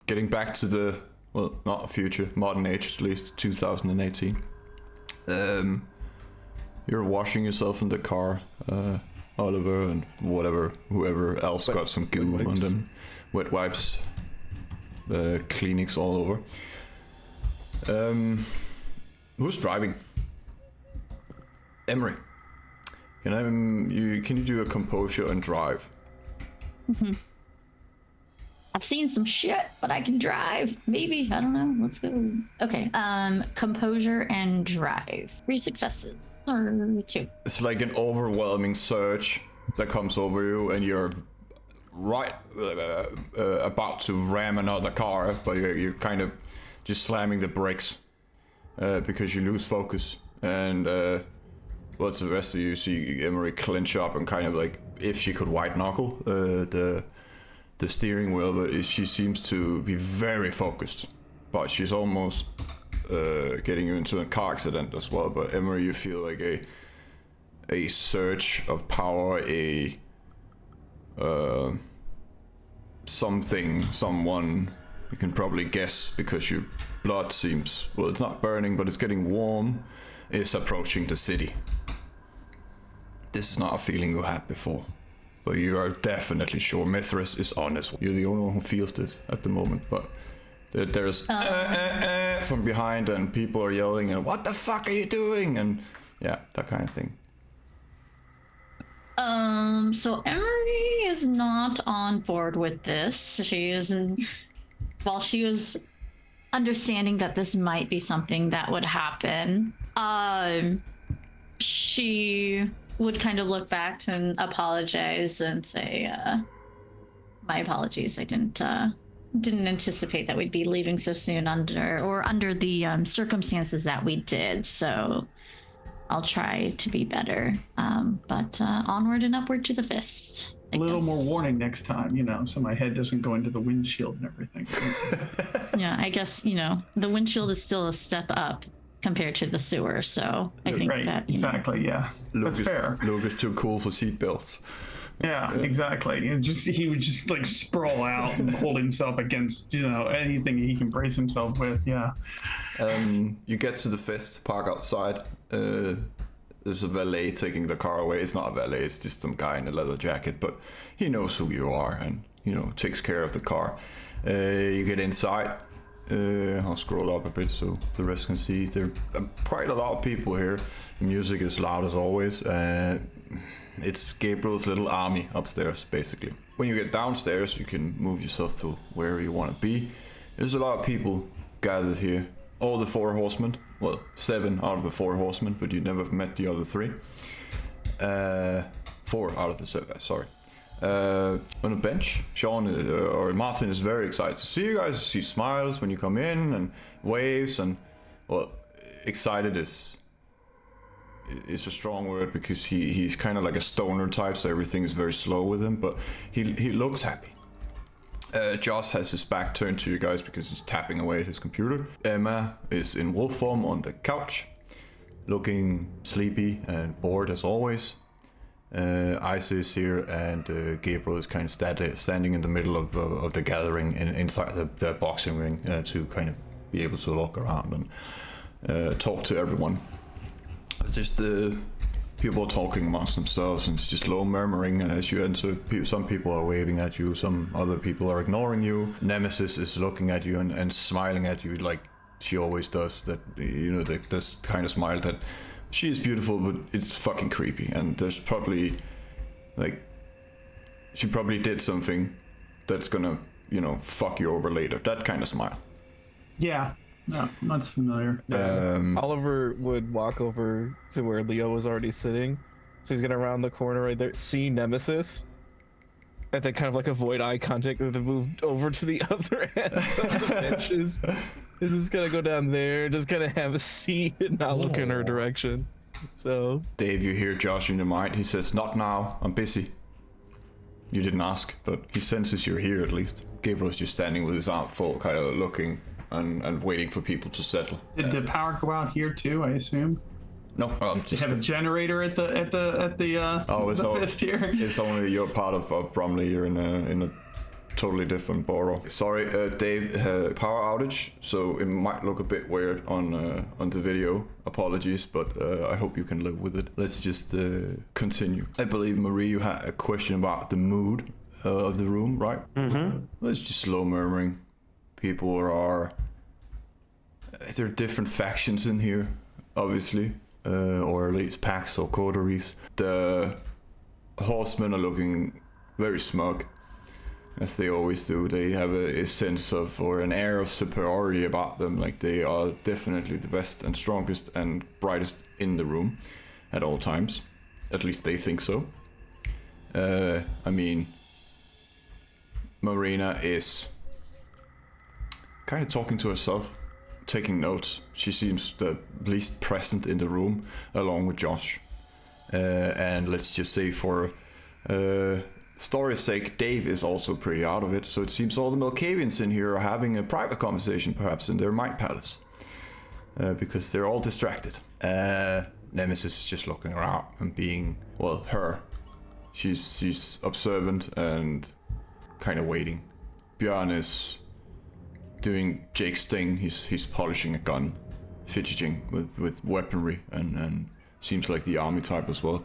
getting back to the, well, not a future, modern age at least, 2018. You're washing yourself in the car, Oliver, and whoever else got some goo on them. Wet wipes, Kleenex all over. Who's driving? Emery. Can you do a composure and drive? Mm-hmm. I've seen some shit, but I can drive. Maybe, I don't know. Let's go. Okay. Composure and drive. 3 successes. Or 2. It's like an overwhelming surge that comes over you, and you're right about to ram another car, but you're kind of just slamming the brakes because you lose focus. And what's the rest of you see Emery clinch up and kind of like, if she could white knuckle the steering wheel, but she seems to be very focused. But she's almost getting you into a car accident as well. But Emery, you feel like a surge of power, someone, you can probably guess because your blood seems, well, it's not burning, but it's getting warm, is approaching the city. This is not a feeling you had before, but you are definitely sure Mithras is on his way. You're the only one who feels this at the moment, but there's from behind, and people are yelling, and what the fuck are you doing? And yeah, that kind of thing. So Emery is not on board with this. While she was understanding that this might be something that would happen, she would kind of look back and apologize and say, my apologies, I didn't anticipate that we'd be leaving so soon under the circumstances that we did, so I'll try to be better. But onward and upward to the fist. A little more warning next time, so my head doesn't go into the windshield and everything. Yeah, I guess, the windshield is still a step up compared to the sewer, so I think that, exactly, yeah. That's fair. Luke is too cool for seatbelts. Yeah, exactly. He would just like sprawl out and hold himself against, anything he can brace himself with, yeah. You get to the fist, park outside. There's a valet taking the car away. It's not a valet, it's just some guy in a leather jacket, but he knows who you are and, takes care of the car. You get inside. I'll scroll up a bit so the rest can see. There are quite a lot of people here. The music is loud as always. It's Gabriel's little army upstairs, basically. When you get downstairs, you can move yourself to where you want to be. There's a lot of people gathered here. All the 4 horsemen. Well, 7 out of the 4 horsemen, but you never met the other 3. 4 out of the 7, sorry. On a bench, Sean or Martin is very excited to see you guys. He smiles when you come in and waves, and well, excited is a strong word because he's kind of like a stoner type, so everything is very slow with him, but he looks happy. Josh has his back turned to you guys because he's tapping away at his computer. Emma is in wolf form on the couch, looking sleepy and bored as always. Isa is here, and Gabriel is kind of standing in the middle of the gathering inside the boxing ring to kind of be able to look around and talk to everyone. It's just people are talking amongst themselves, and it's just low murmuring as you enter. Some people are waving at you, some other people are ignoring you. Nemesis is looking at you and smiling at you like she always does. That this kind of smile that she is beautiful, but it's fucking creepy. And there's probably she probably did something that's gonna fuck you over later. That kind of smile. Yeah. No, that's familiar. Oliver would walk over to where Leo was already sitting, so he's gonna round the corner right there, see Nemesis, and then kind of like avoid eye contact with the move over to the other end of the benches. And just gonna go down there, just gonna have a seat and not look in her direction. So Dave, you hear Josh in your mind. He says, "Not now. I'm busy." You didn't ask, but he senses you're here at least. Gabriel's just standing with his arm full, kind of looking and waiting for people to settle. Did the power go out here too, I assume? No, you have a generator at the fist here. It's only your part of Bromley. You're in a totally different borough. Sorry, Dave, power outage, so it might look a bit weird on the video. Apologies, but I hope you can live with it. Let's just continue. I believe, Marie, you had a question about the mood of the room, right? Mm-hmm. It's just slow murmuring. People are... There are different factions in here, obviously, or at least packs or coteries. The horsemen are looking very smug, as they always do. They have a sense of, or an air of superiority about them, like they are definitely the best and strongest and brightest in the room at all times. At least they think so. I mean, Marina is kind of talking to herself, taking notes. She seems the least present in the room, along with Josh. And let's just say for story's sake, Dave is also pretty out of it, so it seems all the Malkavians in here are having a private conversation, perhaps in their Might Palace, because they're all distracted. Nemesis is just looking around and being, well, her. She's observant and kind of waiting. Björn is doing Jake's thing. He's polishing a gun, fidgeting with weaponry, and seems like the army type as well.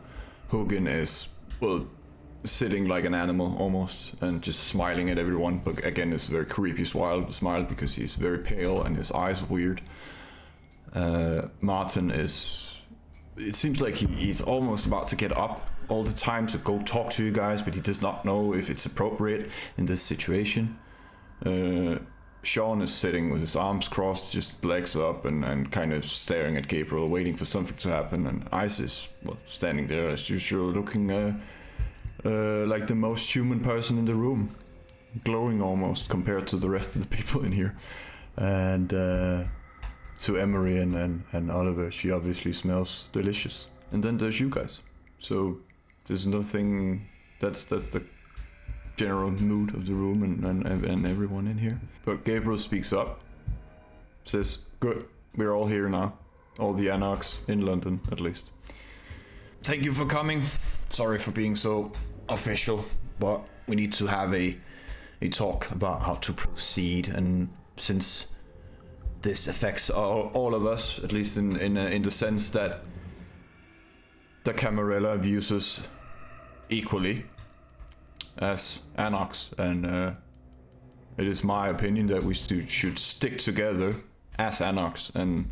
Hogan is, well, sitting like an animal almost and just smiling at everyone, but again it's a very creepy smile because he's very pale and his eyes are weird. Martin is, it seems like he's almost about to get up all the time to go talk to you guys, but he does not know if it's appropriate in this situation. Sean is sitting with his arms crossed, just legs up and kind of staring at Gabriel, waiting for something to happen, and Ice is, well, standing there as usual, looking like the most human person in the room, glowing almost compared to the rest of the people in here. And to Emery and Oliver, she obviously smells delicious. And then there's you guys. So there's nothing. That's the general mood of the room and everyone in here. But Gabriel speaks up, says, "Good, we're all here now, all the Anarchs in London at least. Thank you for coming. Sorry for being so official, but we need to have a talk about how to proceed, and since this affects all of us, at least in the sense that the Camarilla views us equally as Anarchs, and it is my opinion that we should stick together as Anarchs and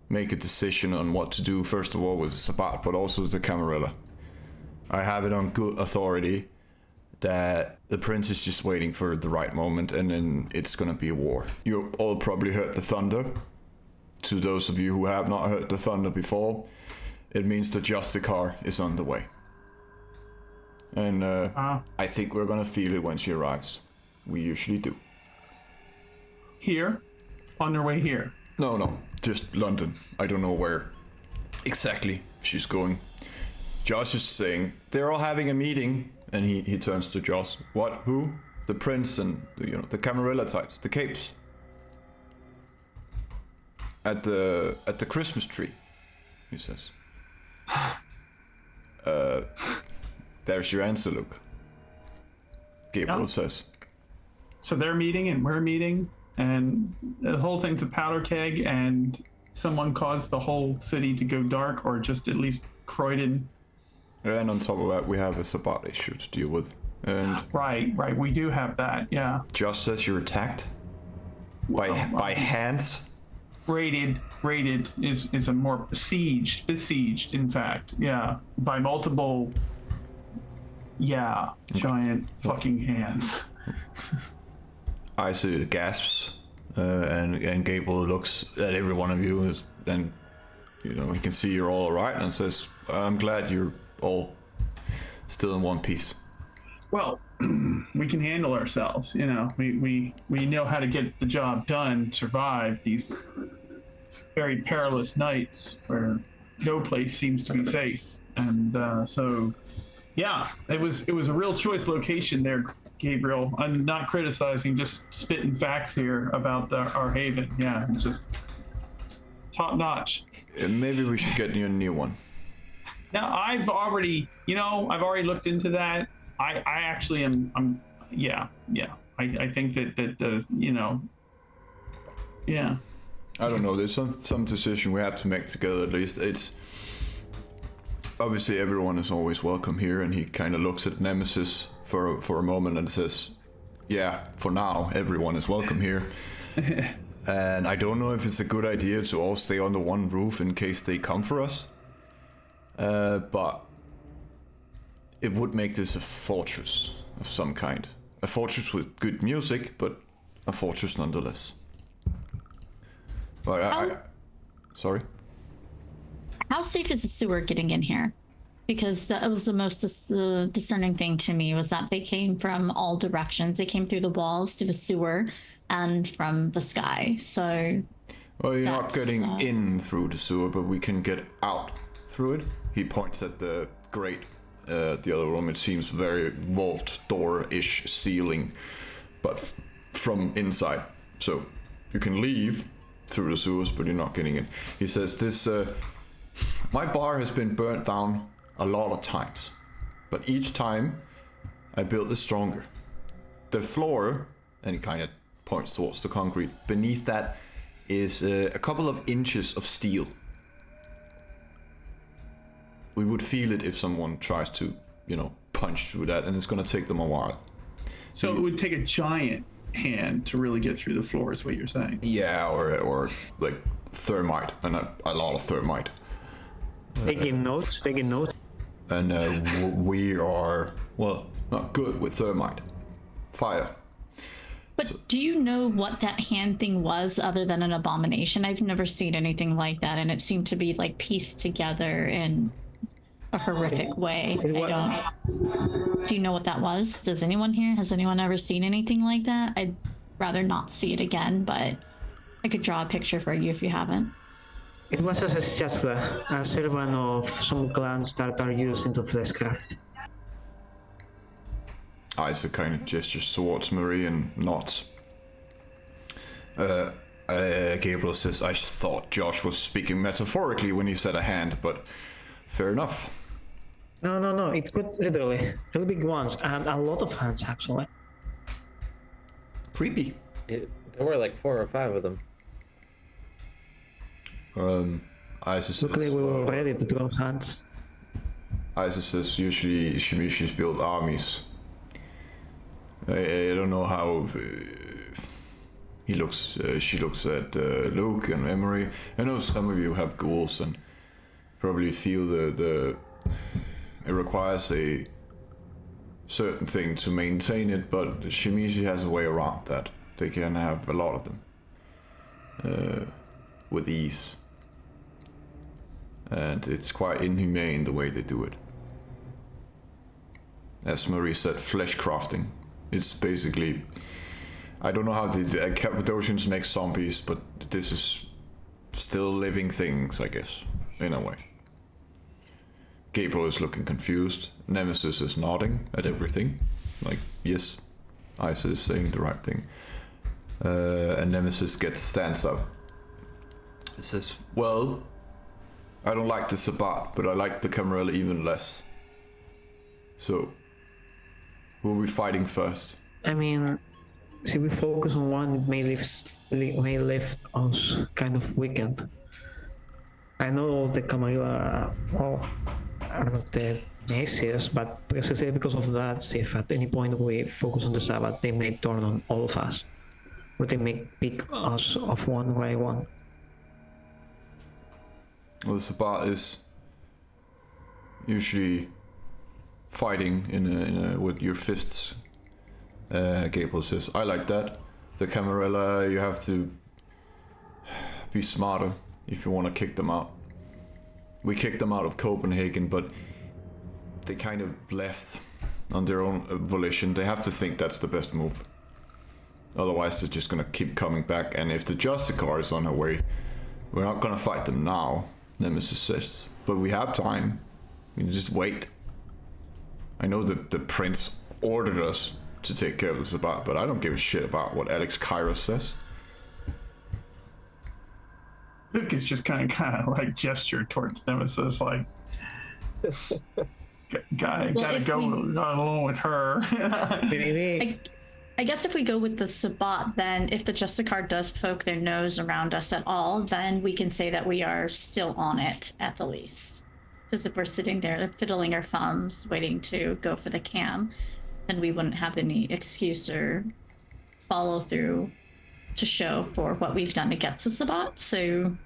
make a decision on what to do, first of all with the Sabbat, but also the Camarilla. I have it on good authority that the prince is just waiting for the right moment, and then it's gonna be a war. You all probably heard the thunder. To those of you who have not heard the thunder before, it means the Justicar is on the way. And I think we're gonna feel it when she arrives. We usually do. Here? On their way here? No, just London. I don't know where exactly she's going. Josh is saying, they're all having a meeting, and he turns to Josh. What? Who? The prince and the Camarilla types, the capes. At the Christmas tree, he says. There's your answer, Luke. Gabriel says. So they're meeting and we're meeting, and the whole thing's a powder keg, and someone caused the whole city to go dark, or just at least Croydon. And on top of that, we have a Sabbat issue to deal with. And Right, we do have that, yeah. Josh says you're attacked by hands. Raided is a more besieged, in fact, yeah, by multiple, giant fucking hands. I see the gasps, and Gabriel looks at every one of you, and he can see you're all right, and says, "I'm glad you're all still in one piece." Well, we can handle ourselves, we know how to get the job done, survive these very perilous nights where no place seems to be safe. And so it was a real choice location there, Gabriel. I'm not criticizing, just spitting facts here about our haven. Yeah, it's just top notch. Maybe we should get you a new one. Now, I've already looked into that. I actually am yeah. I think that the yeah. I don't know. There's some decision we have to make together. At least it's obviously everyone is always welcome here, and he kind of looks at Nemesis for a moment and says, "Yeah, for now, everyone is welcome here." And I don't know if it's a good idea to all stay under one roof in case they come for us. But it would make this a fortress of some kind. A fortress with good music, but a fortress nonetheless. But sorry? How safe is the sewer getting in here? Because that was the most discerning thing to me, was that they came from all directions. They came through the walls to the sewer and from the sky. So well, you're not getting in through the sewer, but we can get out through it. He points at the grate, the other room. It seems very vault door-ish ceiling, but from inside. So you can leave through the sewers, but you're not getting in. He says, "This my bar has been burnt down a lot of times, but each time I built it stronger. The floor," and he kind of points towards the concrete, "beneath that is a couple of inches of steel. We would feel it if someone tries to, punch through that, and it's going to take them a while." So it would take a giant hand to really get through the floor, is what you're saying? Yeah, or like thermite, and a lot of thermite. Taking notes. And we are, well, not good with thermite. Fire. But do you know what that hand thing was other than an abomination? I've never seen anything like that, and it seemed to be like pieced together in a horrific way. Do you know what that was? Does anyone here? Has anyone ever seen anything like that? I'd rather not see it again, but I could draw a picture for you if you haven't. It was as a Shasta, a servant of some clans that are used into fleshcraft. Isaac kind of gestures towards Marie and nods. Gabriel says, "I thought Josh was speaking metaphorically when he said a hand, but fair enough." No, it's good, literally. Really big ones, and a lot of hands, actually. Creepy. There were like 4 or 5 of them. Isaac says, Luckily, we were ready to throw hands. Isaac says, "Usually Shimishis build armies." I don't know how she looks at Luke and Emery. I know some of you have ghouls and probably feel it requires a certain thing to maintain it, but Shimishi has a way around that. They can have a lot of them with ease, and it's quite inhumane the way they do it. As Marie said, flesh crafting. It's basically, I don't know how the Cappadocians make zombies, but this is still living things, I guess, in a way. Gabriel is looking confused. Nemesis is nodding at everything. Like, yes, Isa is saying the right thing. And Nemesis stands up. It says, "Well, I don't like the Sabbat, but I like the Camarilla even less. So, who are we fighting first?" I mean, see, we focus on one, it may lift us kind of weakened. I know the Camarilla are not the nastiest, but precisely because of that, if at any point we focus on the Sabbath, they may turn on all of us. Or they may pick us off one by one. Well, the Sabbat is usually fighting in with your fists. Gabriel says, "I like that. The Camarilla, you have to be smarter if you want to kick them out. We kicked them out of Copenhagen, but they kind of left on their own volition. They have to think that's the best move. Otherwise, they're just gonna keep coming back. And if the Justicar is on her way, we're not gonna fight them now," Nemesis says. "But we have time. We can just wait. I know that the prince ordered us to take care of the Sabbat, but I don't give a shit about what Alex Kairos says." Luke is just kind of like gesture towards Nemesis, like, Gotta go along with her. Maybe I guess if we go with the Sabbat, then if the Justicar does poke their nose around us at all, then we can say that we are still on it at the least. Because if we're sitting there fiddling our thumbs, waiting to go for the cam, then we wouldn't have any excuse or follow through to show for what we've done against the Sabbat. So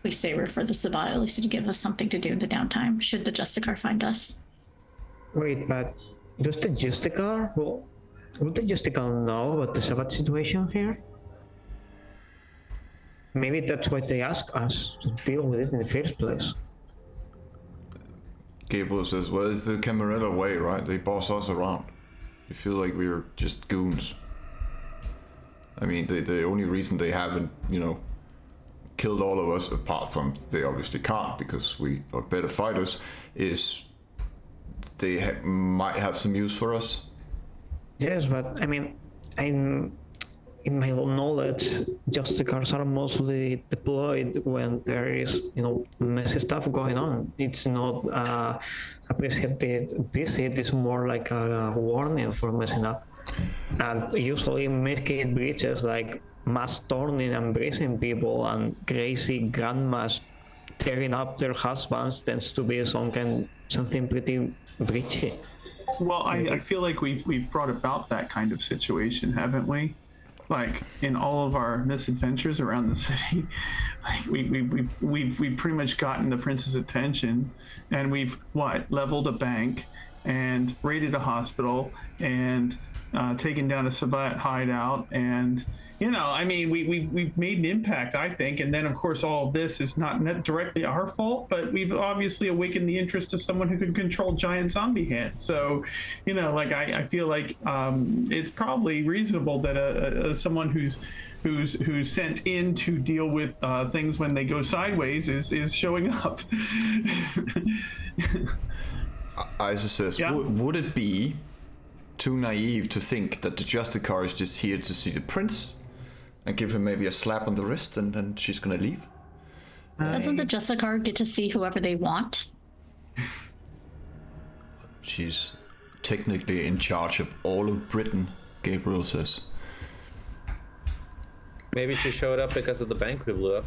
we say we're for the Sabbat, at least to give us something to do in the downtime, should the Justicar find us. wait, but does the Justicar? Well, would the Justicar know about the Sabbath situation here? Maybe that's why they ask us to deal with it in the first place. Gabriel says, well, it's the Camarilla way, right? They boss us around. We feel like we're just goons. I mean, the only reason they haven't, killed all of us, apart from they obviously can't because we are better fighters, is they might have some use for us. Yes, but I mean, in my own knowledge, Justicars are mostly deployed when there is, messy stuff going on. It's not appreciated visit, it's more like a warning for messing up. And usually Masquerade breaches like mass turning and bracing people and crazy grandmas tearing up their husbands tends to be something pretty breachy. Well, I feel like we've brought about that kind of situation, haven't we? Like in all of our misadventures around the city, like we've pretty much gotten the prince's attention, and we've leveled a bank, and raided a hospital, and taken down a Sabbat hideout, and we've made an impact, I think. And then of course all of this is not directly our fault, but we've obviously awakened the interest of someone who can control giant zombie hands. So I feel like it's probably reasonable that someone who's sent in to deal with things when they go sideways is showing up. Isa says, Yeah. would it be too naive to think that the Justicar is just here to see the prince and give him maybe a slap on the wrist and then she's gonna leave? Doesn't the Justicar get to see whoever they want? She's technically in charge of all of Britain, Gabriel says. Maybe she showed up because of the bank we blew up.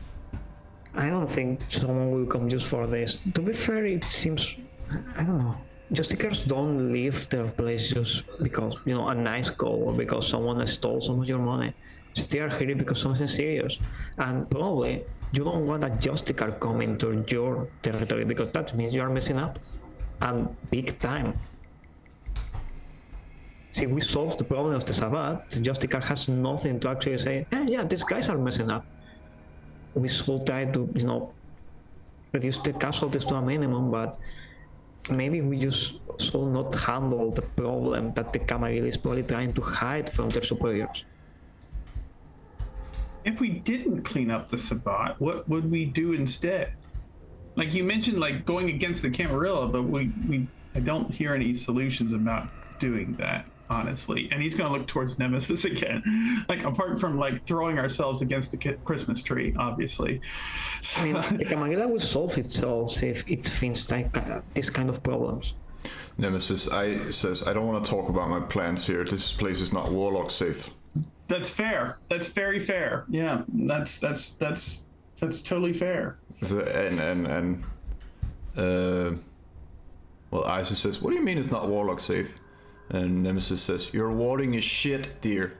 I don't think someone will come just for this. To be fair, it seems, I don't know. Justicars don't leave their place just because, a nice goal or because someone stole some of your money. They are here because something serious. And probably you don't want a Justicar coming to your territory because that means you are messing up. And big time. See, we solved the problem of the Sabbat. The Justicar has nothing to actually say, yeah, these guys are messing up. We should try to, reduce the casualties to a minimum, but maybe we just should not handle the problem that the Camarilla is probably trying to hide from their superiors. If we didn't clean up the Sabbat, what would we do instead? Like you mentioned, like going against the Camarilla, but I don't hear any solutions about doing that, honestly. And he's going to look towards Nemesis again, like apart from like throwing ourselves against the Christmas tree, obviously. I mean, the Camarilla will solve itself if it finds like these kind of problems. Nemesis says, I don't want to talk about my plans here. This place is not warlock safe. That's fair. That's very fair. Yeah, that's totally fair. Well, Isa says, what do you mean it's not warlock safe? And Nemesis says, your warding is shit, dear.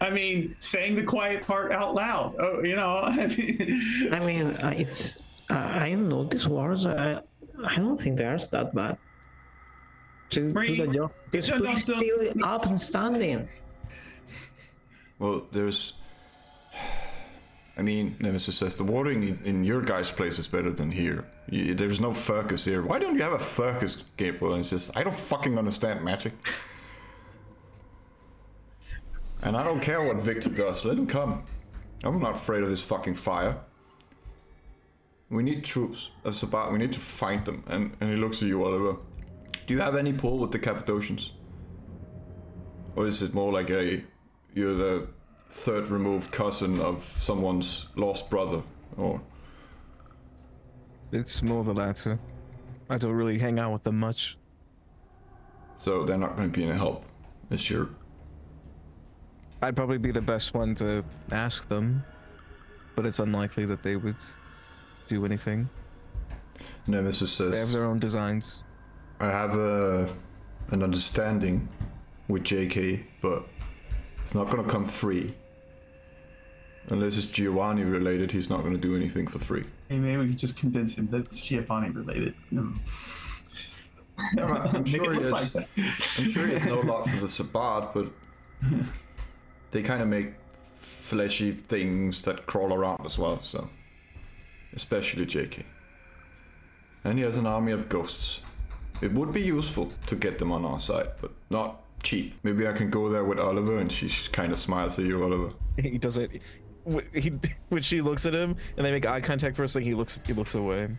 I mean, saying the quiet part out loud. Oh, I mean, it's I know these wars. I don't think they're that bad. To do the job, this place is still up and standing. Well, Nemesis says, the warding in your guys' place is better than here. There's no focus here. Why don't you have a focus, Gabriel? And it's just, I don't fucking understand magic. And I don't care what Victor does. Let him come. I'm not afraid of his fucking fire. We need troops. That's about. We need to find them. And he looks at you, Oliver. Do you have any pull with the Cappadocians? Or is it more like you're the third removed cousin of someone's lost brother? Or It's more the latter. I don't really hang out with them much. So they're not going to be any help. It's your... I'd probably be the best one to ask them, but it's unlikely that they would do anything. Nemesis They have says, their own designs. I have an understanding with JK, but it's not going to come free. Unless it's Giovanni related, he's not going to do anything for free. Hey, maybe we could just convince him that it's Giovanni related. I'm Make sure it he look has. like that. I'm sure he has no luck for the Sabbat, but they kind of make fleshy things that crawl around as well. So, especially JK, and he has an army of ghosts. It would be useful to get them on our side, but not cheap. Maybe I can go there with Oliver, and she kind of smiles at you, Oliver. He doesn't. When she looks at him and they make eye contact for a second, he looks away.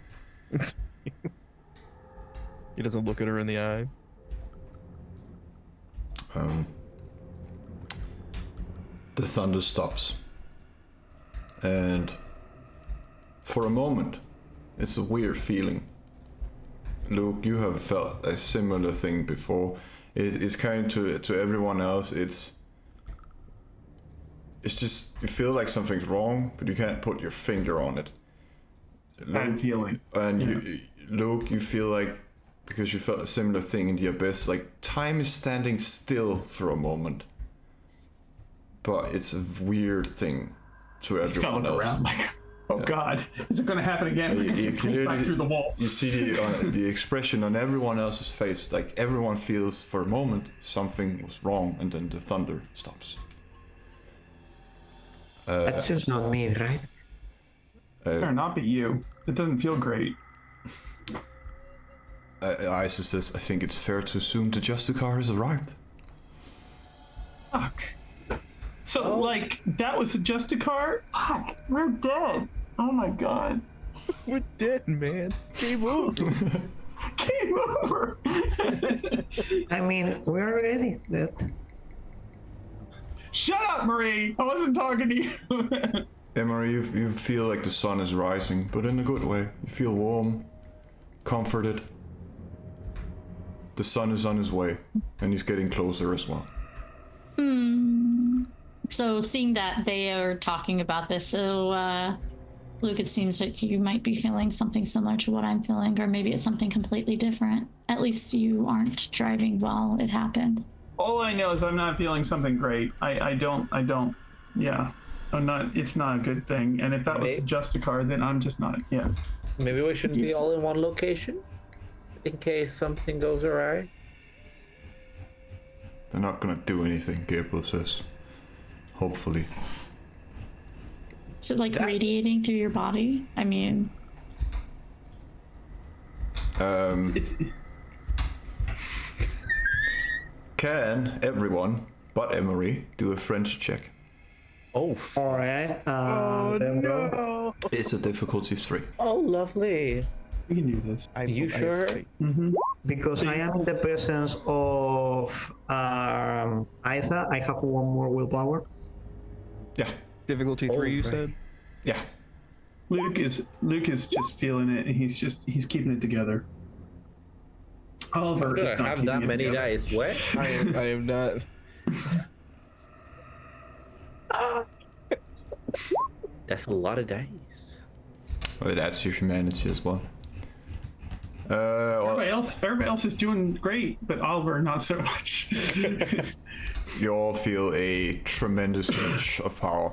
He doesn't look at her in the eye. The thunder stops, and for a moment, it's a weird feeling. Luke, you have felt a similar thing before. It's kind of to everyone else. It's just you feel like something's wrong, but you can't put your finger on it. Bad feeling. And Luke, you feel like because you felt a similar thing in the abyss, like time is standing still for a moment. But it's a weird thing to He's everyone gonna look else. around like, oh God, is it going to happen again? You Pull back through the wall. You see the expression on everyone else's face, like everyone feels for a moment something was wrong, and then the thunder stops. That's just not me, right? Better not be you. It doesn't feel great. Isis says, I think it's fair to assume the Justicar has arrived. Fuck. So, like, that was the Justicar? Fuck, we're dead. Oh my God. We're dead, man. Game over. Game over. I mean, we're already dead. Shut up, Marie. I wasn't talking to you. Emery, you feel like the sun is rising, but in a good way. You feel warm, comforted. The sun is on his way, and he's getting closer as well. So seeing that they are talking about this, so Luke, it seems like you might be feeling something similar to what I'm feeling, or maybe it's something completely different. At least you aren't driving while it happened. All I know is I'm not feeling something great. I don't, yeah. I'm not, it's not a good thing. And if that was just a car, then I'm just not, yeah. Maybe we shouldn't be all in one location in case something goes awry. They're not gonna do anything, Gabriel says. Hopefully. Is it like radiating through your body? I mean... It's Can everyone but Emery do a French check? Oh, All right. Then go. It's a difficulty 3. oh, lovely. we can do this. You sure? Because I am in the presence of Isa, I have one more willpower. Yeah, Difficulty 3, you said? yeah. Luke is just feeling it, and he's keeping it together. Oliver Do is I not have keeping that it many together. dice? What? I am not. That's a lot of dice. Well, that's your humanity as well. Well, Everybody else is doing great, but Oliver not so much. you all feel a tremendous surge of power.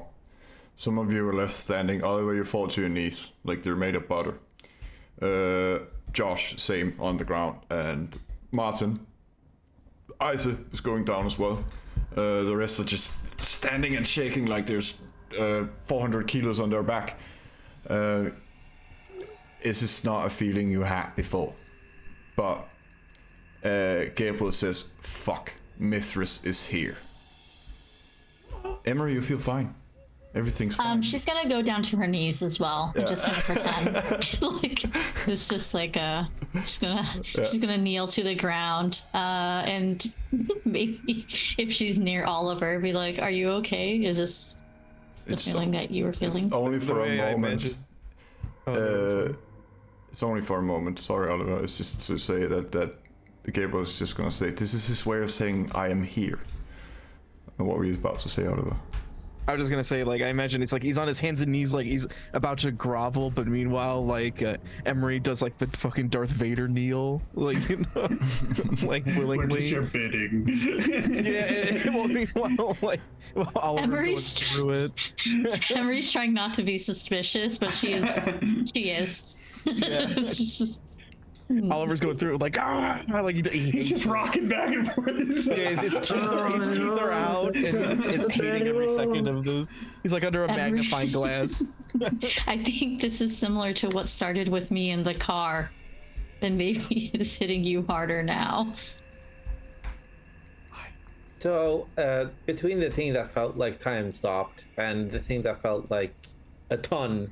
Some of you are left standing, Oliver, you fall to your knees, like they're made of butter. Josh, same, on the ground. And Martin, Isaac is going down as well. The rest are just standing and shaking like there's 400 kilos on their back. This is not a feeling you had before. But Gabriel says, fuck, Mithras is here. Emery, you feel fine. Everything's fine. She's gonna go down to her knees as well and just gonna pretend like it's just like she's gonna kneel to the ground and maybe if she's near Oliver be like, are you okay? Is this the feeling that you were feeling? It's only for a way I moment. imagine. It's only for a moment. Sorry, Oliver. It's just to say that Gabriel is just gonna say this is his way of saying I am here. And what were you about to say, Oliver? I was just gonna say, like, I imagine it's like he's on his hands and knees, like he's about to grovel, but meanwhile, like Emery does like the fucking Darth Vader kneel, like, you know, like willingly. What is your bidding? Yeah. Well, meanwhile, like, Oliver's Emery's going through it. Emery's trying not to be suspicious, but she is. She is. Yeah. It's just- Oliver's going through it like like he He's hates just it. rocking back and forth. Yeah, his teeth are out, and he's hating every second of this. He's like under a Emery. magnifying glass. I think this is similar to what started with me in the car, and maybe it's hitting you harder now. So, between the thing that felt like time stopped and the thing that felt like a ton,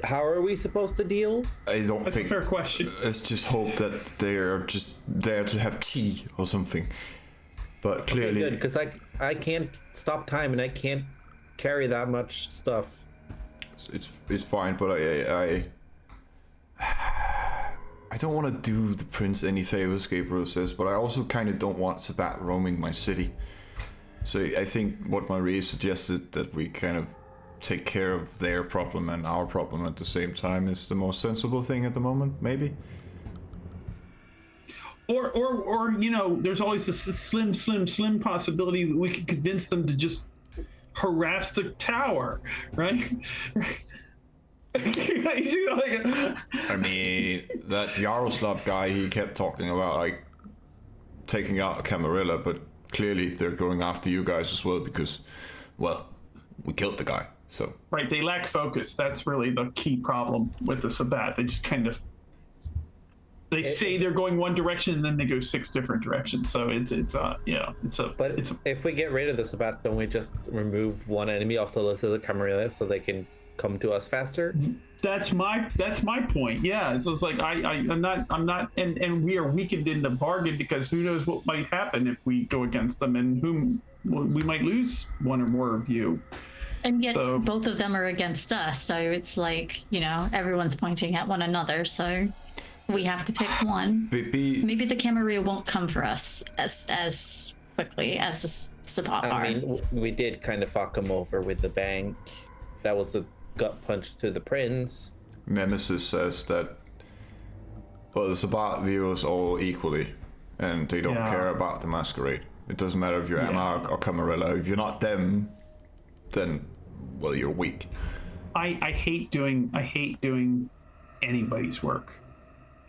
how are we supposed to deal? I don't That's think. a fair question. Let's just hope that they're just there to have tea or something. But clearly, Good, because I can't stop time and I can't carry that much stuff. it's fine. But I don't want to do the prince any favors, Gabriel says. But I also kind of don't want Sabbat roaming my city. So I think what Marie suggested, that we kind of take care of their problem and our problem at the same time, is the most sensible thing at the moment, maybe. Or you know, there's always a slim possibility we could convince them to just harass the tower, right? You know, like, I mean, that Yaroslav guy, he kept talking about like taking out Camarilla, but clearly they're going after you guys as well because, well, we killed the guy. So right, they lack focus. That's really the key problem with the Sabbat. They just kind of say they're going one direction and then they go 6 different directions. So But if we get rid of the Sabbat, don't we just remove one enemy off the list of the Camarilla so they can come to us faster? That's my point. Yeah, it's just like I'm not, and we are weakened in the bargain because who knows what might happen if we go against them, and we might lose one or more of you. And yet So- both of them are against us, so it's like, you know, everyone's pointing at one another, so we have to pick one. Maybe the Camarilla won't come for us as quickly as the Sabbat are. I mean, we did kind of fuck them over with the bank. That was the gut punch to the prince. Nemesis says that, well, the Sabbat view us all equally, and they don't care about the Masquerade. It doesn't matter if you're Anarch or Camarilla. If you're not them, then, well, you're weak. I hate doing anybody's work,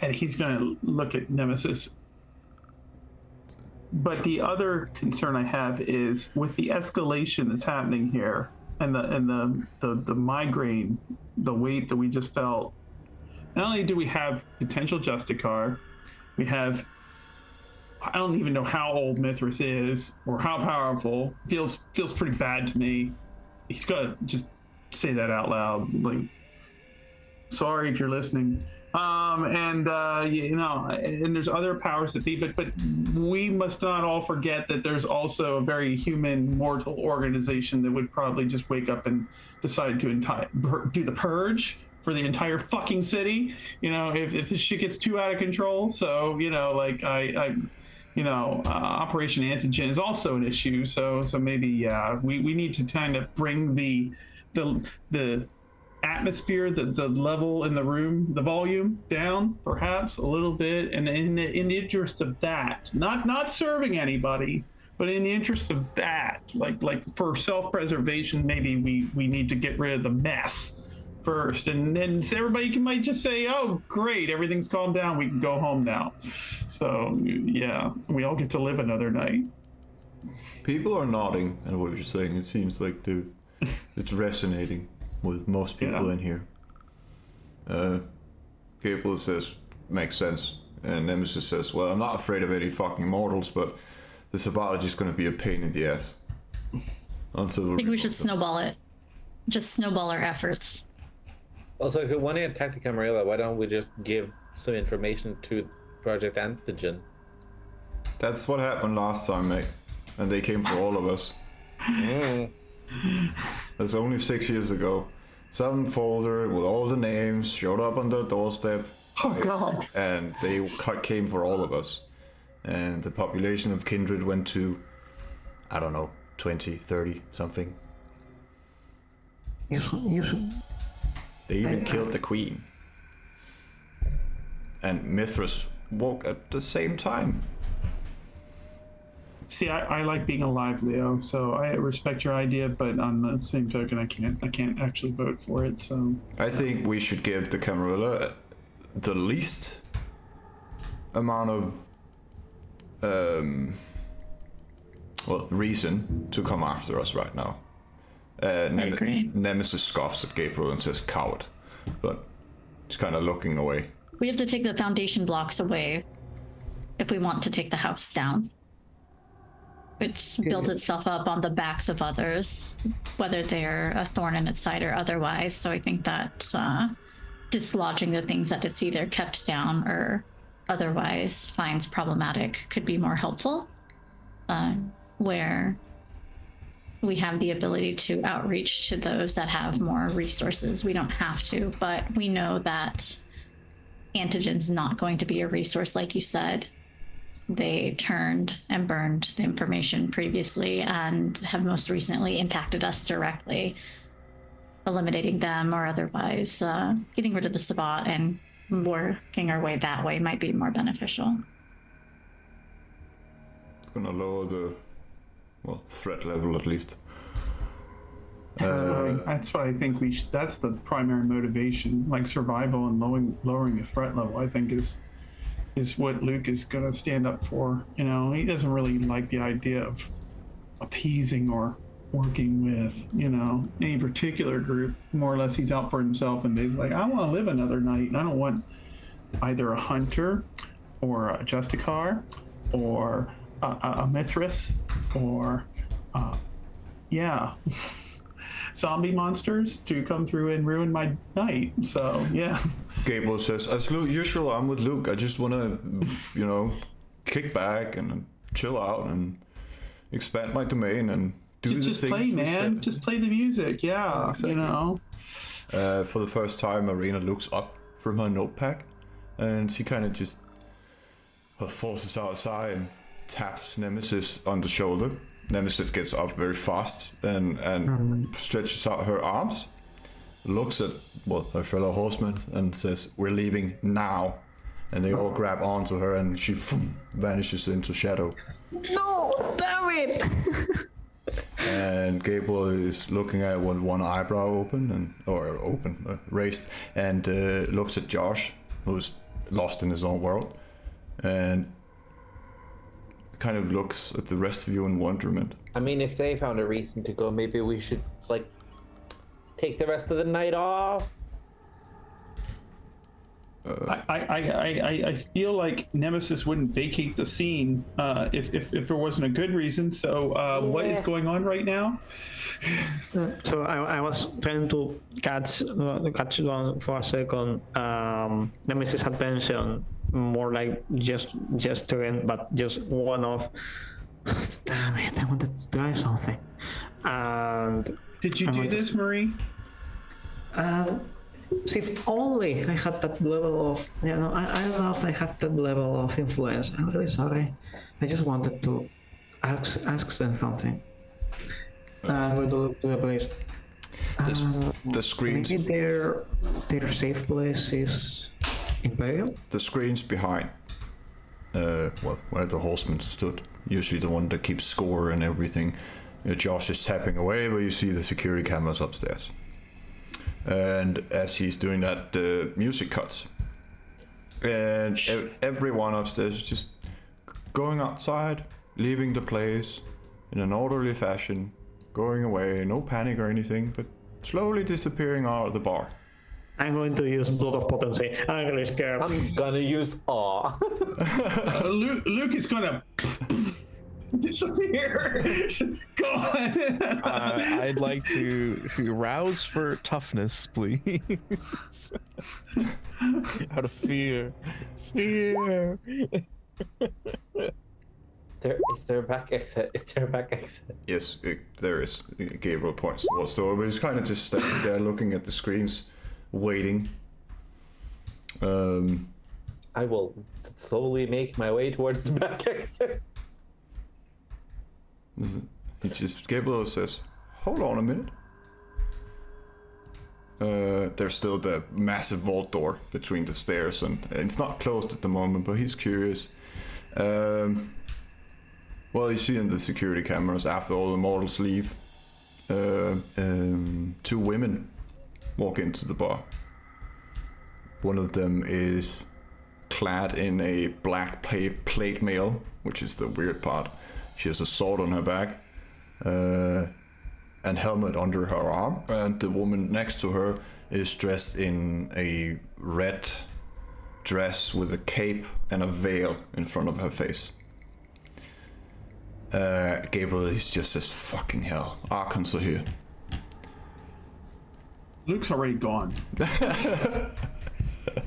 and he's going to look at Nemesis. But the other concern I have is with the escalation that's happening here, and the migraine, the weight that we just felt. Not only do we have potential Justicar, we have, I don't even know how old Mithras is or how powerful. Feels pretty bad to me. He's got to just say that out loud. Like, sorry if you're listening. And there's other powers that be, but we must not all forget that there's also a very human, mortal organization that would probably just wake up and decide to do the purge for the entire fucking city. You know, if this shit gets too out of control. So, you know, like Operation Antigen is also an issue. So maybe, we need to kind of bring the atmosphere, the level in the room, the volume down perhaps a little bit, and in the interest of that, not serving anybody, but in the interest of that, like for self-preservation, maybe we need to get rid of the mess first, and then everybody might just say, oh great, everything's calmed down, we can go home now. So yeah, we all get to live another night. People are nodding at what you're saying. It seems like it's resonating with most people in here. Gabriel says, makes sense. And Nemesis says, well, I'm not afraid of any fucking mortals, but the Sabbat is going to be a pain in the ass. I think we should snowball it. Just snowball our efforts. Also, if we want to attack the Camarilla, why don't we just give some information to Project Antigen? That's what happened last time, mate. And they came for all of us. That's only 6 years ago. Some folder with all the names showed up on the doorstep. Oh God. And they came for all of us. And the population of Kindred went to, I don't know, 20, 30, something. You should. They even killed the queen. And Mithras woke at the same time. See, I like being alive, Leo. So I respect your idea, but on the same token, I can't actually vote for it. So I think we should give the Camarilla the least amount of reason to come after us right now. I agree. Nemesis scoffs at Gabriel and says coward, but he's kind of looking away. We have to take the foundation blocks away if we want to take the house down. It's built itself up on the backs of others, whether they're a thorn in its side or otherwise. So I think that dislodging the things that it's either kept down or otherwise finds problematic could be more helpful. Where we have the ability to outreach to those that have more resources. We don't have to, but we know that Antigen's not going to be a resource, like you said. They turned and burned the information previously and have most recently impacted us directly. Eliminating them or otherwise getting rid of the Sabbat and working our way that way might be more beneficial. It's gonna lower the threat level at least. that's why I think that's the primary motivation, like survival and lowering the threat level. I think is what Luke is going to stand up for. You know, he doesn't really like the idea of appeasing or working with, you know, any particular group. More or less, he's out for himself, and he's like, I want to live another night, and I don't want either a hunter or a Justicar or a Mithras or zombie monsters to come through and ruin my night. So yeah. Gabriel says, as usual, I'm with Luke. I just want to, kick back and chill out and expand my domain and do the just things play, man. Just play the music. Yeah, exactly. You know. For the first time, Marina looks up from her notepad, and she kind of just forces out a sigh and taps Nemesis on the shoulder. Nemesis gets up very fast and stretches out her arms, looks at her fellow horsemen and says, "We're leaving now." And they all grab onto her, and she vanishes into shadow. No, damn it! And Gabriel is looking at one eyebrow raised, and looks at Josh, who's lost in his own world, and kind of looks at the rest of you in wonderment. I mean, if they found a reason to go, maybe we should, take the rest of the night off. I feel like Nemesis wouldn't vacate the scene if there wasn't a good reason. So what is going on right now? So I was trying to catch on for a second Nemesis' attention, more like just gesturing, but just one of, damn it, I wanted to try something. And did you do this, Marie? See, if only I had that level of, I love I have that level of influence. I'm really sorry. I just wanted to ask them something. I'm going to look to the place. The screens. Maybe their safe place is Imperial? The screens behind, where the horseman stood. Usually the one that keeps score and everything. Josh is tapping away, but you see the security cameras upstairs. And as he's doing that, the music cuts. And everyone upstairs is just going outside, leaving the place in an orderly fashion, going away, no panic or anything, but slowly disappearing out of the bar. I'm going to use Blood of Potency. I'm really scared. I'm gonna use awe. Luke is gonna disappear. God. I'd like to rouse for toughness, please. Out of fear. Fear. Is there a back exit? Is there a back exit? Yes, there is. Gabriel points towards the door, but he's kind of just standing there looking at the screens, waiting. And I will slowly make my way towards the back exit. Gabriel says, hold on a minute. There's still the massive vault door between the stairs, and it's not closed at the moment, but he's curious. Well, you see in the security cameras, after all the mortals leave, 2 women walk into the bar. One of them is clad in a black plate mail, which is the weird part. She has a sword on her back, and helmet under her arm. And the woman next to her is dressed in a red dress with a cape and a veil in front of her face. Gabriel is just says, fucking hell, Archons are here. Luke's already gone.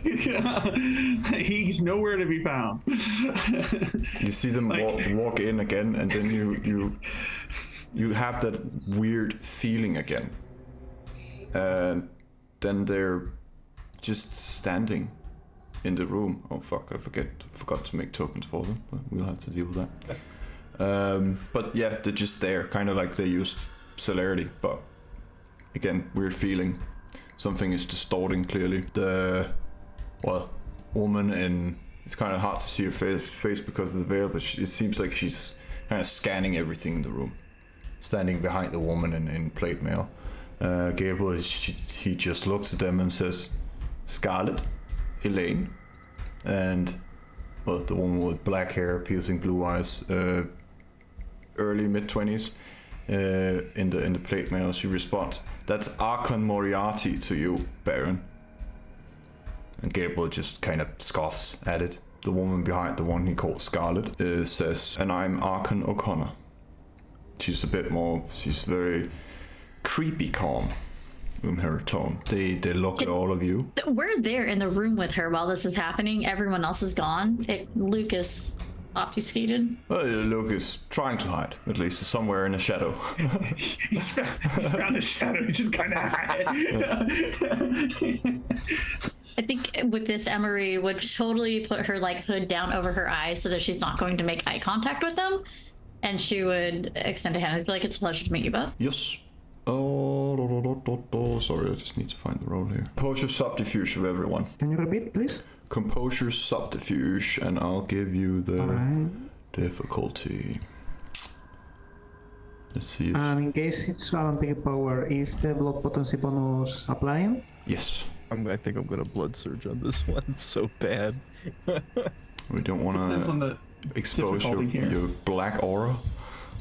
He's nowhere to be found. You see them walk in again, and then you have that weird feeling again. And then they're just standing in the room. Oh fuck, I forgot to make tokens for them, but we'll have to deal with that. But yeah, they're just there, kind of like they used celerity, but again, weird feeling. Something is distorting clearly. The woman in, it's kind of hard to see her face because of the veil, but it seems like she's kind of scanning everything in the room, standing behind the woman in plate mail. Gabriel, he just looks at them and says, Scarlet, Elaine, and the woman with black hair, piercing blue eyes, early mid-20s, in the plate mail. She responds, that's Archon Moriarty to you, Baron. And Gabriel just kind of scoffs at it. The woman behind the one he called Scarlet says, and I'm Archon O'Connor. She's very creepy calm in her tone. They look at all of you. We're there in the room with her while this is happening. Everyone else is gone. Luke is obfuscated. Well, Luke is trying to hide, at least somewhere in a shadow. he's found a shadow. He just kind of hide. I think with this, Emery would totally put her hood down over her eyes so that she's not going to make eye contact with them, and she would extend a hand and be like, "It's a pleasure to meet you both." Yes. Oh, sorry, I just need to find the roll here. Composure subterfuge of everyone. Can you repeat, please? Composure subterfuge, and I'll give you the difficulty. Let's see. In case it's vampire power, is the blood potency bonus applying? Yes. I think I'm gonna blood surge on this one. It's so bad. We don't want to expose your black aura.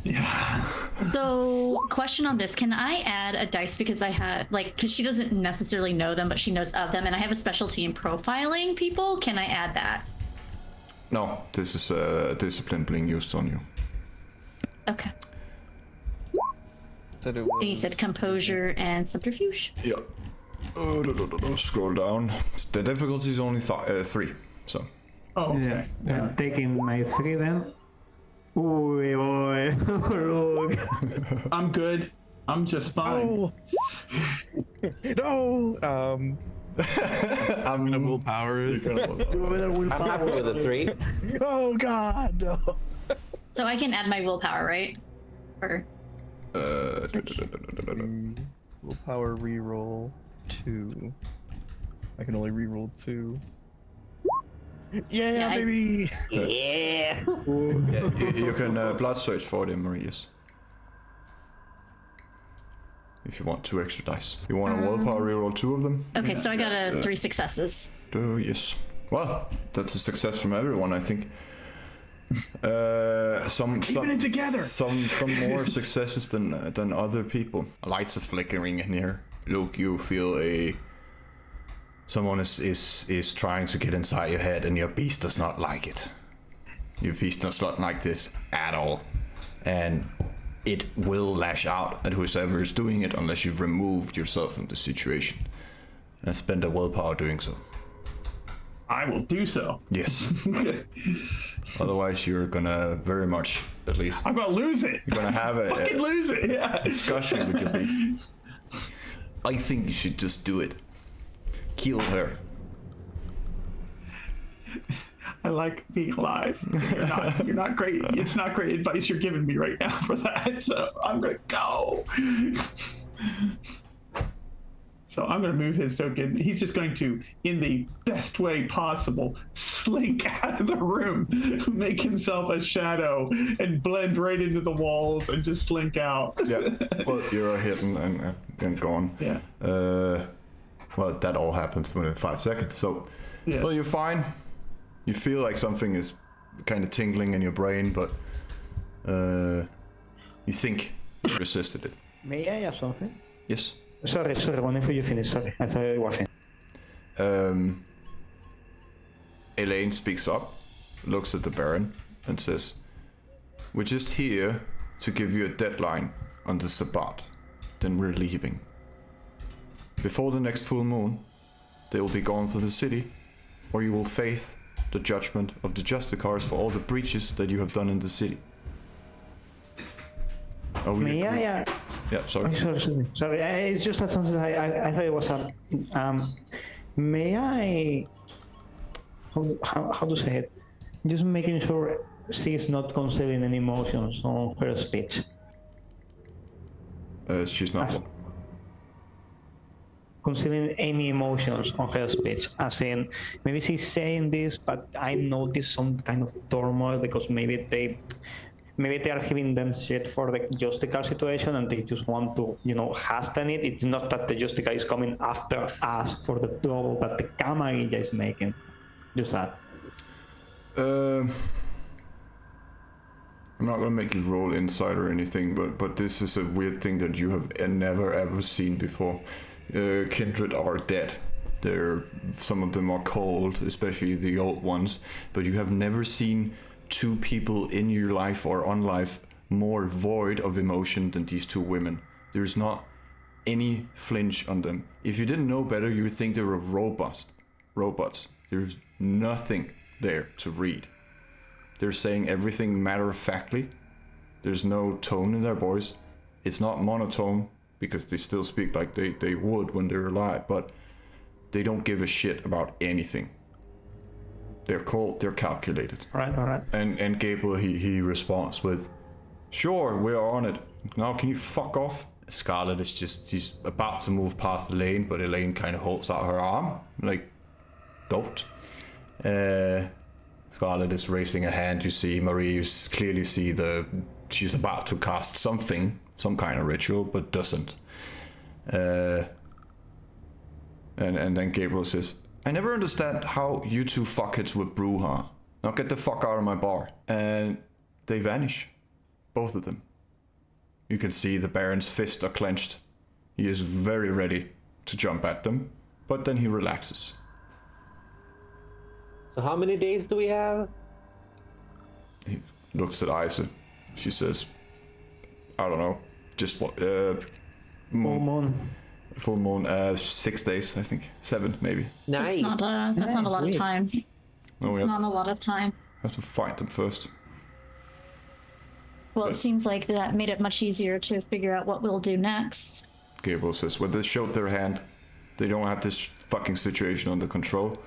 Yeah. So, question on this: can I add a dice because I had because she doesn't necessarily know them, but she knows of them, and I have a specialty in profiling people? Can I add that? No, this is a discipline being used on you. Okay. Said it And you was said composure and subterfuge. Yeah. Scroll down. The difficulty is only 3, so. Oh, okay. Yeah. I'm taking my 3 then. Ooh, look. I'm good. I'm just fine. No. I'm gonna willpower it. I'm happy with a 3. Oh God, no. So I can add my willpower, right? Or Willpower reroll 2. I can only reroll 2. Yeah, baby. Yeah. You can blood search for them, Marius. If you want 2 extra dice. You want a willpower reroll 2 of them? okay, so I got 3 successes. Yes. Well, that's a success from everyone, I think. Keeping it together. Some more successes than other people. Lights are flickering in here. Luke, you feel someone is trying to get inside your head, and your beast does not like it. Your beast does not like this at all, and it will lash out at whoever is doing it unless you've removed yourself from the situation and spend a willpower doing so. I will do so. Yes. Otherwise, you're gonna very much, at least, I'm gonna lose it. you're gonna have Fucking a lose it. Yeah. discussion with your beast. I think you should just do it. Kill her. I like being alive. You're not great. It's not great advice you're giving me right now for that. So I'm gonna go. So I'm gonna move his token. He's just going to, in the best way possible, slink out of the room, make himself a shadow, and blend right into the walls and just slink out. Yeah. Well, you're hit and gone. Yeah. Well, that all happens within 5 seconds. So, Yeah. well, you're fine. You feel like something is kind of tingling in your brain, but you think you resisted it. May I ask something? Yes. Sorry, whenever you finish, sorry. I thought you were finished. Elaine speaks up, looks at the Baron, and says, "We're just here to give you a deadline on the Sabbat. Then we're leaving. Before the next full moon, they will be gone for the city, or you will face the judgment of the Justicars for all the breaches that you have done in the city." Oh, May I? Yeah, sorry. Sorry. It's just that something I thought it was may I? How to say it? Just making sure she's not concealing any emotions on her speech. She's not. Concealing any emotions on her speech, as in maybe she's saying this, but I noticed some kind of turmoil because maybe they are giving them shit for the Justicar situation and they just want to, hasten it. It's not that the Justicar is coming after us for the trouble that the Camarilla is making. Just that. I'm not gonna make you roll insight or anything, but this is a weird thing that you have never ever seen before. Kindred are dead. Some of them are cold, especially the old ones, but you have never seen two people in your life or on life more void of emotion than these two women. There's not any flinch on them. If you didn't know better, you would think they were robots. There's nothing there to read. They're saying everything matter-of-factly. There's no tone in their voice. It's not monotone, because they still speak like they would when they're alive, but they don't give a shit about anything. They're cold, they're calculated. All right. And Gabriel, he responds with, "Sure, we're on it. Now can you fuck off?" Scarlet is she's about to move past Elaine, but Elaine kind of holds out her arm, like, don't. Scarlet is raising a hand. You see Marie, you clearly see she's about to cast something, some kind of ritual, but doesn't. And then Gabriel says, "I never understand how you two fuckheads would brew, huh? Now get the fuck out of my bar." And they vanish. Both of them. You can see the Baron's fists are clenched. He is very ready to jump at them, but then he relaxes. So how many days do we have? He looks at Isa. She says, "I don't know, just what, full moon, 6 days, I think. 7, maybe." Nice. That's not a lot of time. No, we Not a lot of time. have to fight them first. Well, it seems like that made it much easier to figure out what we'll do next. Gabriel says, "Well, they showed their hand. They don't have this fucking situation under control,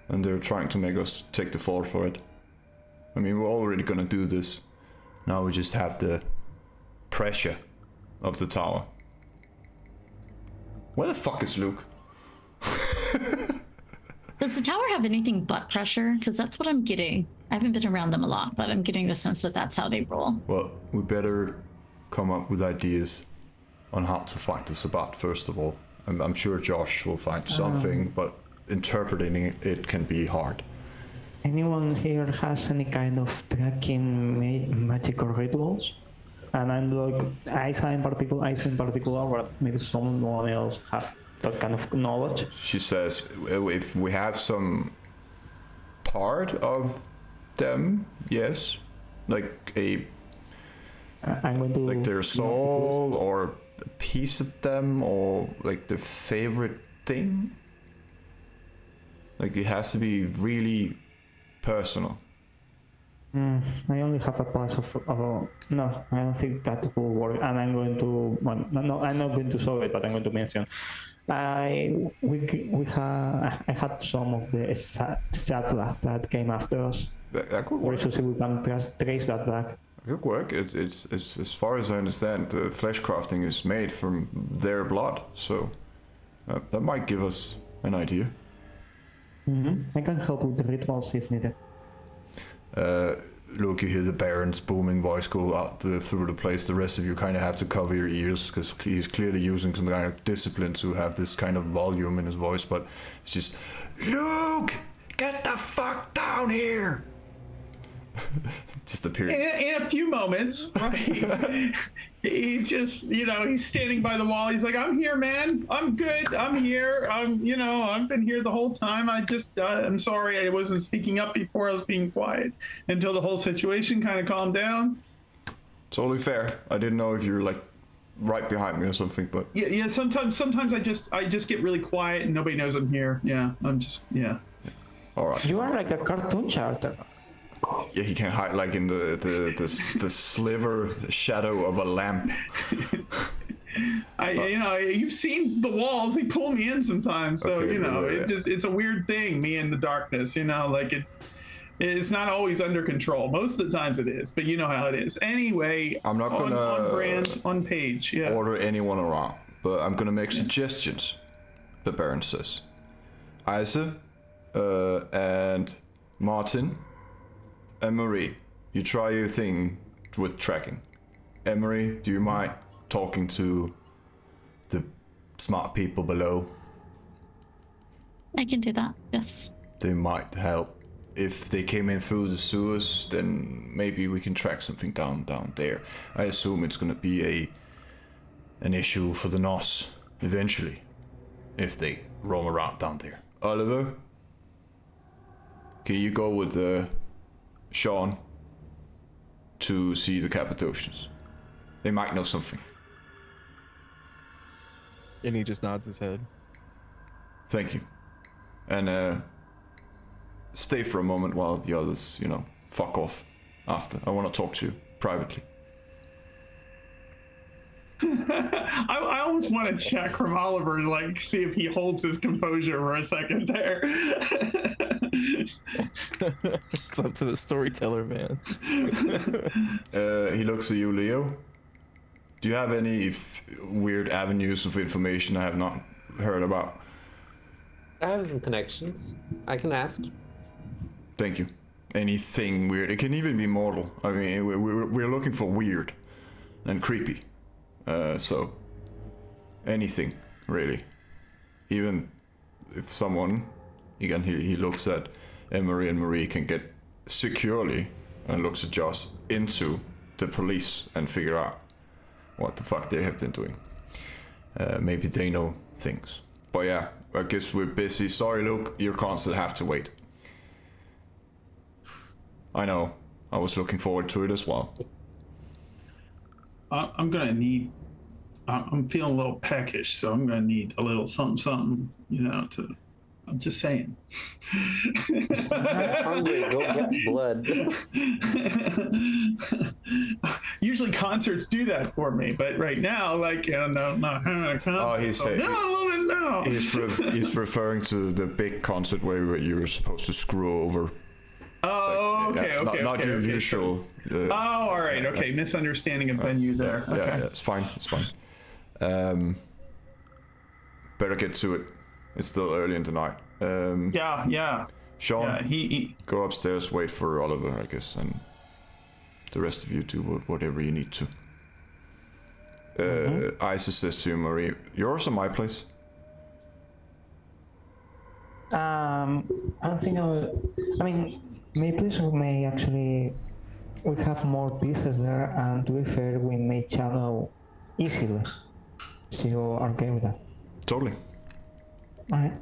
and they're trying to make us take the fall for it. I mean, we're already gonna do this. Now we just have the pressure of the tower." Where the fuck is Luke? Does the tower have anything but pressure? Because that's what I'm getting. I haven't been around them a lot, but I'm getting the sense that that's how they roll. Well, we better come up with ideas on how to fight the Sabbat first of all. I'm sure Josh will find something, but interpreting it can be hard. Anyone here has any kind of tracking magical rituals? And I'm like, Isa in particular, but maybe someone else have that kind of knowledge. She says, if we have some part of them, yes, like I'm going to like their soul or a piece of them or like their favorite thing. Like it has to be really personal. I only have a part of no, I don't think that will work. And I'm going to I'm not going to solve it, but I'm going to mention I had some of the Sabbat that came after us. That could We're work. so we can trace that back. Good work. It's as far as I understand, flesh crafting is made from their blood, so that might give us an idea. I can help with the rituals if needed. Look, you hear the Baron's booming voice go out through the place. The rest of you kind of have to cover your ears because he's clearly using some kind of discipline to have this kind of volume in his voice. But it's just, Luke, get the fuck down here. Just appearing. In a few moments, right? He's just, he's standing by the wall. He's like, I'm here, man. I'm good. I'm here. I've been here the whole time. I'm sorry I wasn't speaking up before. I was being quiet until the whole situation kind of calmed down. Totally fair. I didn't know if you were like right behind me or something, but Yeah. Sometimes I just get really quiet and nobody knows I'm here. Yeah. all right. You are like a cartoon character. Yeah, he can hide like in the sliver shadow of a lamp. You've seen the walls. They pull me in sometimes, so Okay, it's a weird thing. Me in the darkness, it's not always under control. Most of the times it is, but you know how it is. Anyway, I'm not gonna on brand, on page. Yeah. order anyone around, but I'm gonna make suggestions. The Baron says, Isa, and Martin, and Marie, you try your thing with tracking. Emery, do you mind talking to the smart people below? I can do that. Yes. They might help. If they came in through the sewers, then maybe we can track something down there. I assume it's gonna be an issue for the Nos eventually, if they roam around down there. Oliver, can you go with Sean to see the Cappadocians? They might know something. And he just nods his head. Thank you. And stay for a moment while the others, fuck off after. I want to talk to you privately. I almost want to check from Oliver, like, see if he holds his composure for a second there. It's up to the storyteller, man. He looks at you, Leo. Do you have any weird avenues of information I have not heard about? I have some connections. I can ask. Thank you. Anything weird? It can even be mortal. I mean, we're looking for weird and creepy. So, anything, really. Even if someone, again, he looks at Emery and Marie can get securely, and looks at Josh, into the police and figure out what the fuck they have been doing. Maybe they know things. But yeah, I guess we're busy. Sorry, Luke, your concert have to wait. I know. I was looking forward to it as well. I'm gonna need. I'm feeling a little peckish, so I'm gonna need a little something, to. I'm just saying. Hungry, go get blood. Usually concerts do that for me, but right now, no. Oh, he's saying. No. He's referring to the big concert where you were supposed to screw over. Oh, okay, yeah, not your okay. usual. All right, okay. Misunderstanding of venue there. Okay. Yeah, it's fine. Better get to it. It's still early in the night. Yeah. Sean, Yeah, he go upstairs, wait for Oliver, I guess, and the rest of you do whatever you need to. Isa says to you, Marie, yours or my place? I don't think my place may actually. We have more pieces there, and to be fair, we may channel easily. So you're okay with that? Totally. Alright.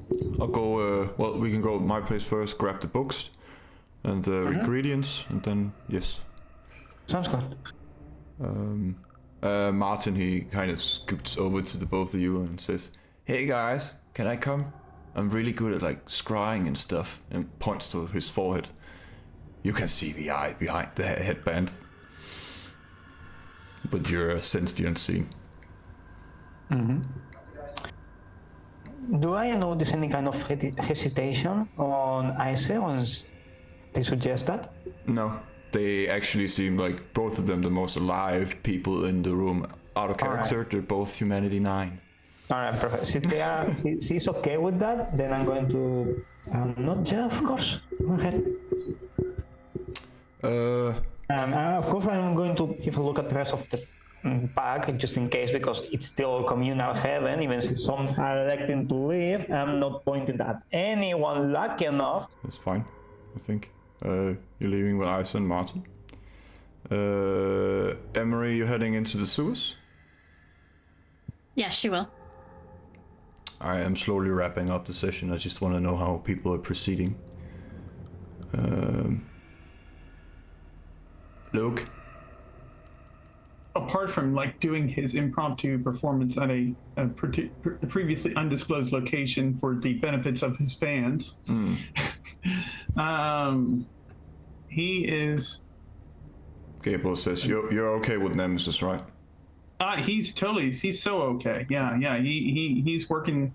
I'll go, we can go at my place first, grab the books and the ingredients, and then, yes. Sounds good. Martin, he kind of scoots over to the both of you and says, "Hey guys, can I come? I'm really good at like scrying and stuff," and points to his forehead. You can see the eye behind the headband, but you're sensed the unseen. Do I notice any kind of hesitation on Ice? They suggest that? No, they actually seem like both of them the most alive people in the room. Out of character, they're both humanity 9. All right, perfect. She's okay with that, then I'm going to... not yeah, of course. Go ahead. Of course, I'm going to have a look at the rest of the pack, just in case, because it's still communal heaven, even if some are electing to leave. I'm not pointing at anyone lucky enough. That's fine, I think. You're leaving with Isa and Martin. Emery, you're heading into the sewers? Yeah, she will. I am slowly wrapping up the session. I just want to know how people are proceeding. Luke? Apart from like doing his impromptu performance at a previously undisclosed location for the benefits of his fans, he is. Gabriel says you're okay with Nemesis, right? He's so okay. Yeah. He's working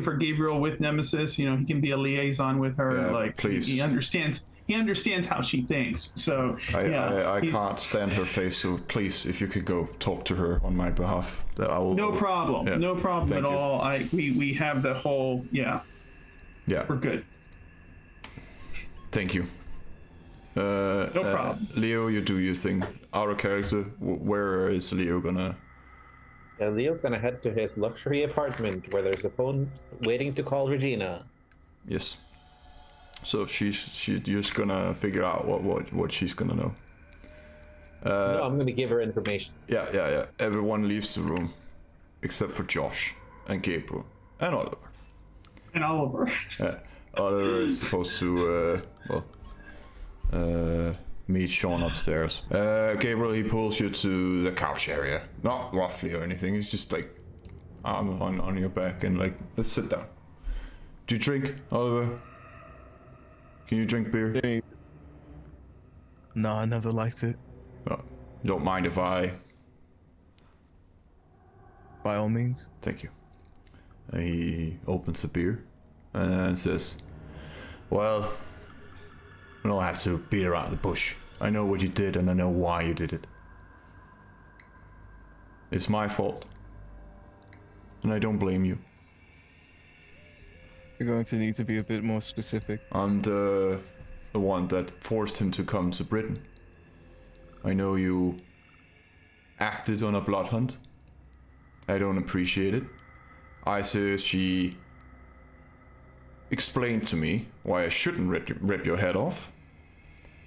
for Gabriel with Nemesis. You know, he can be a liaison with her. Yeah, like please. He understands how she thinks. So I can't stand her face. So please, if you could go talk to her on my behalf, that I will. No problem. Yeah. No problem Thank at you. all. We have the whole. Yeah. We're good. Thank you. No problem. Leo, you do your thing. Out of character, where is Leo gonna? Leo's gonna head to his luxury apartment where there's a phone waiting to call Regina. Yes. So she's just gonna figure out what she's gonna know. No, I'm gonna give her information. Yeah. Everyone leaves the room, except for Josh and Gabriel and Oliver. And Oliver. Oliver is supposed to meet Sean upstairs. Gabriel, he pulls you to the couch area. Not roughly or anything. He's just like arm on your back and like, let's sit down. Do you drink, Oliver? Can you drink beer? No, I never liked it. No. You don't mind if I... By all means. Thank you. He opens the beer and says, well, I don't have to beat around the bush. I know what you did and I know why you did it. It's my fault. And I don't blame you. You're going to need to be a bit more specific. I'm the one that forced him to come to Britain. I know you acted on a blood hunt. I don't appreciate it. Isa, she explained to me why I shouldn't rip your head off,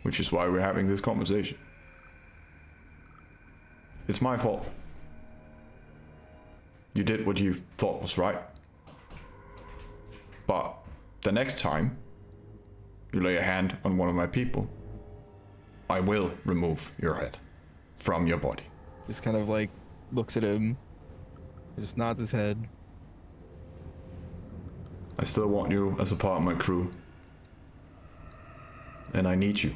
which is why we're having this conversation. It's my fault. You did what you thought was right. But the next time you lay a hand on one of my people, I will remove your head from your body. Just kind of like looks at him, just nods his head. I still want you as a part of my crew. And I need you.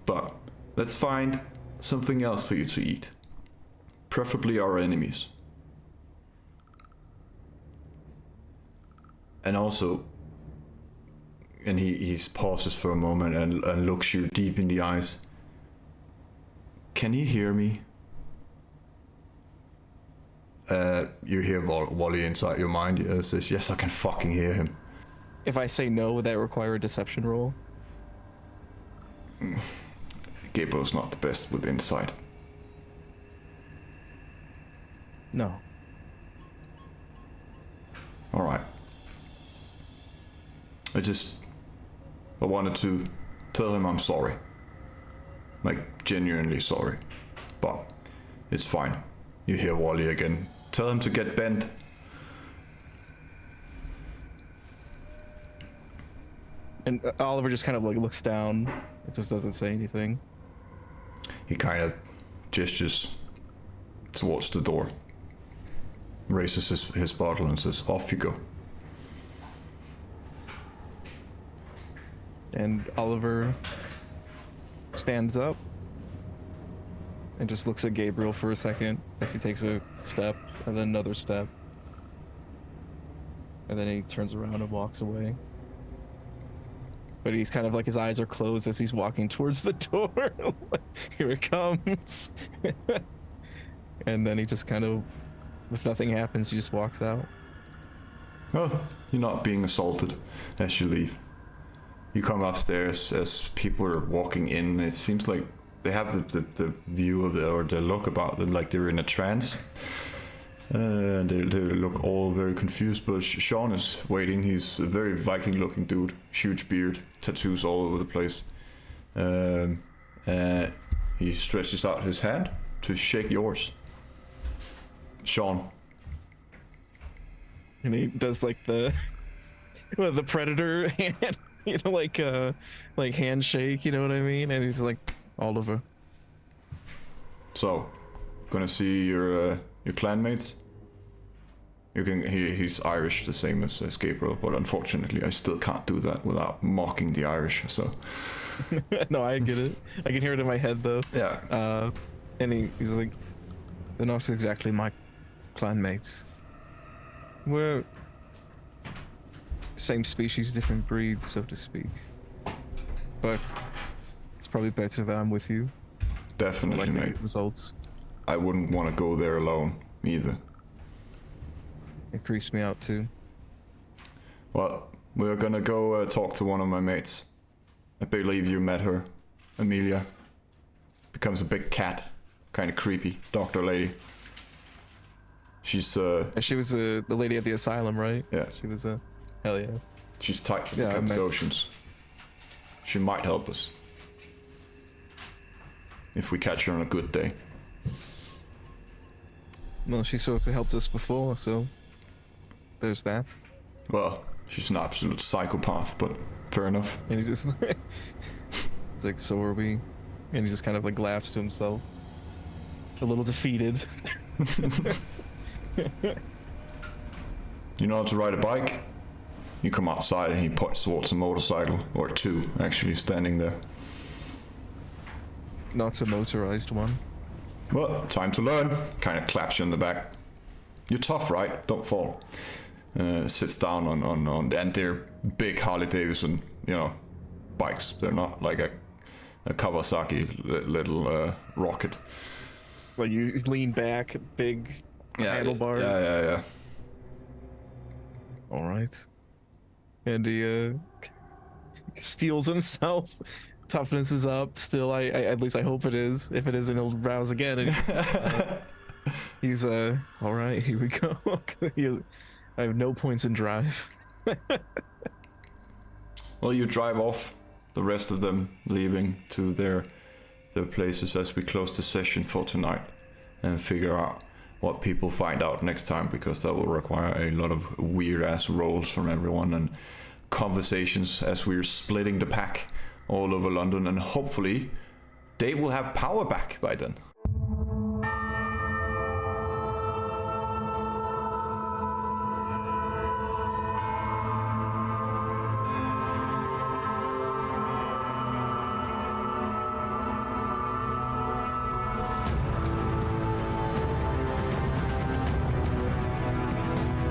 But let's find something else for you to eat. Preferably our enemies. And also, and he pauses for a moment and looks you deep in the eyes. Can he hear me? You hear Wally inside your mind. Says, yes, I can fucking hear him. If I say no, would that require a deception roll? Gabriel's not the best with insight. No. Alright. I wanted to tell him I'm sorry. Like, genuinely sorry. But it's fine. You hear Wally again. Tell him to get bent. And Oliver just kind of like looks down. It just doesn't say anything. He kind of gestures towards the door. Raises his bottle and says, off you go. And Oliver stands up and just looks at Gabriel for a second as he takes a step and then another step. And then he turns around and walks away. But he's kind of like, his eyes are closed as he's walking towards the door. Here it comes. And then he just kind of, if nothing happens, he just walks out. Oh, you're not being assaulted as you leave. You come upstairs as people are walking in. It seems like they have the view of or the look about them like they're in a trance. They look all very confused, but Sean is waiting. He's a very Viking-looking dude, huge beard, tattoos all over the place. He stretches out his hand to shake yours. Sean. And he does like the predator hand, like handshake, you know what I mean? And he's like, Oliver. So, gonna see your clanmates? He's Irish, the same as Gabriel, but unfortunately I still can't do that without mocking the Irish, so... No, I get it. I can hear it in my head, though. Yeah. And he's like, they're not exactly my clanmates. We're same species, different breeds, so to speak. But it's probably better that I'm with you. Definitely, mate. Results. I wouldn't want to go there alone, either. It creeps me out, too. Well, we're gonna go talk to one of my mates. I believe you met her, Amelia. Becomes a big cat, kind of creepy, doctor lady. She's She was the lady at the asylum, right? Yeah. She was a hell yeah. She's tight with Yeah, the I met- Cappadocians. She might help us. If we catch her on a good day. Well, she sort of helped us before, so there's that. Well, she's an absolute psychopath, but fair enough. And he just it's like, so are we? And he just kind of like laughs to himself, a little defeated. You know how to ride a bike? You come outside and he points towards a motorcycle, or two, actually, standing there. Not a motorized one. Well, time to learn. Kind of claps you on the back. You're tough, right? Don't fall. Sits down on and they're big Harley Davidson, bikes. They're not like a Kawasaki little rocket. Like you lean back, big handlebar. Yeah. All right. And he steals himself. Toughness is up still. I at least I hope it is. If it isn't, he'll rouse again. And, he's all right. Here we go. I have no points in drive. Well, you drive off. The rest of them leaving to their places as we close the session for tonight, and figure out what people find out next time, because that will require a lot of weird ass rolls from everyone and conversations as we're splitting the pack all over London, and hopefully they will have power back by then.